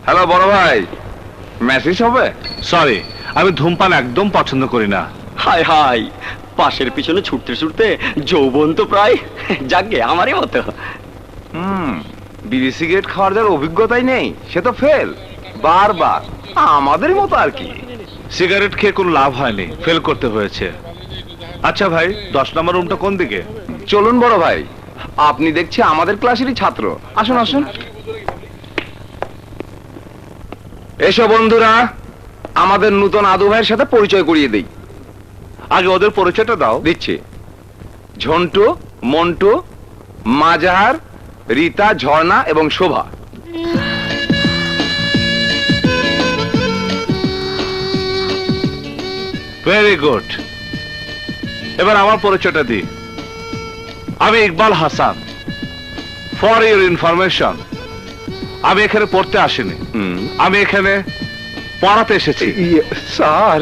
Hello বড় ভাই, message হবে? সরি, আমি ধূমপান একদম পছন্দ করি না। হাই হাই, পাশের পিছনে ছুটতে ছুটতে যৌবন তো প্রায় যাকে আমারই মতো। বিড়ি সিগারেট খাওয়ার যার অভিজ্ঞতাই নেই সে তো ফেল বারবার, আমাদের মতো আর কি। সিগারেট খেয়ে কোনো লাভ হয়নি, ফেল করতে হয়েছে। আচ্ছা ভাই, 10 নম্বর রুমটা কোন দিকে? চলুন বড় ভাই, আপনি দেখছি আমাদের ক্লাসেরই ছাত্র, আসুন আসুন। এসো বন্ধুরা, আমাদের নতুন আদু ভাইয়ের সাথে পরিচয় করিয়ে দিই। আগে ওদের পরিচয়টা দাও। দিচ্ছি, ঝন্টু, মন্টু, মাজাহার, রীতা, ঝর্ণা এবং শোভা। Very good. এবার আমার পরিচয়টা দিই। আমি Iqbal Hasan. For your information, আমি এখানে পড়তে আসিনি, আমি এখানে পড়াতে এসেছি। স্যার,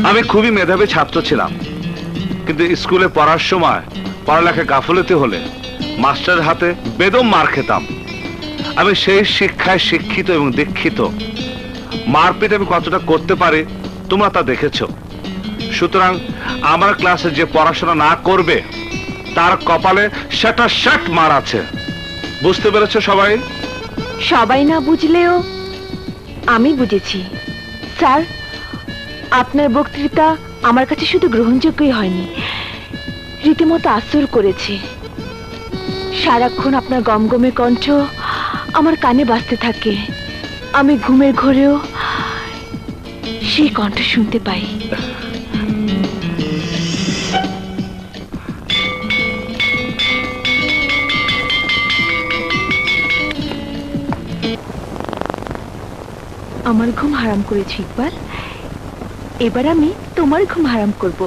আমি খুবই মেধাবী ছাত্র ছিলাম, কিন্তু স্কুলে পড়ার সময় পড়ালেখা গাফলতি হলে মাস্টারের হাতে বেদম মার খেতাম। আমি সেই শিক্ষায় শিক্ষিত এবং দীক্ষিত। মারপিট আমি কতটা করতে পারি তোমরা তা দেখেছ। সুতরাং আমার ক্লাসে যে পড়াশোনা না করবে তার কপালে সেটা শাট মার আছে। বুঝতে পেরেছো সবাই? সবাই না বুঝলেও আমি বুঝেছি। স্যার, আপনার বক্তৃতা আমার কাছে শুধু গ্রহণযোগ্যই হয়নি, রীতিমতো আসর করেছে। সারাক্ষণ আপনার গমগমে কণ্ঠ আমার কানে বাজতে থাকে। আমি ঘুমের ঘোরেও সেই কণ্ঠ শুনতে পাই। আমার ঘুম হারাম করেছি ইকবাল, এবার আমি তোমার ঘুম হারাম করব।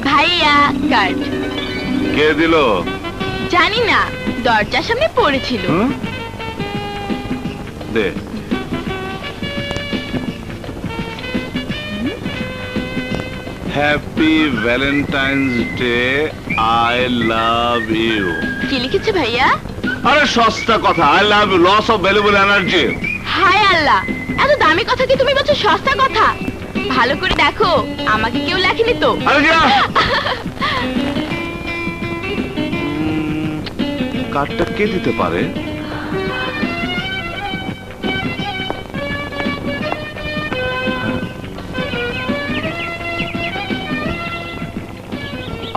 ভাইয়া গার্ড কে দিল? জানি না, দরজার সামনে পড়েছিল। দে। Happy valentine's day, I love you. কি লিখেছে ভাইয়া? আরে সস্তা কথা, I love you, loss of valuable energy. হায় আল্লাহ, এত দামি কথা কি তুমি বলছো সস্তা কথা? ভালো করে দেখো, আমাকে কেউ লেখেনি তো। আরে যা। কার্ডটা কে দিতে পারে?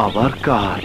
আবার কার্ড।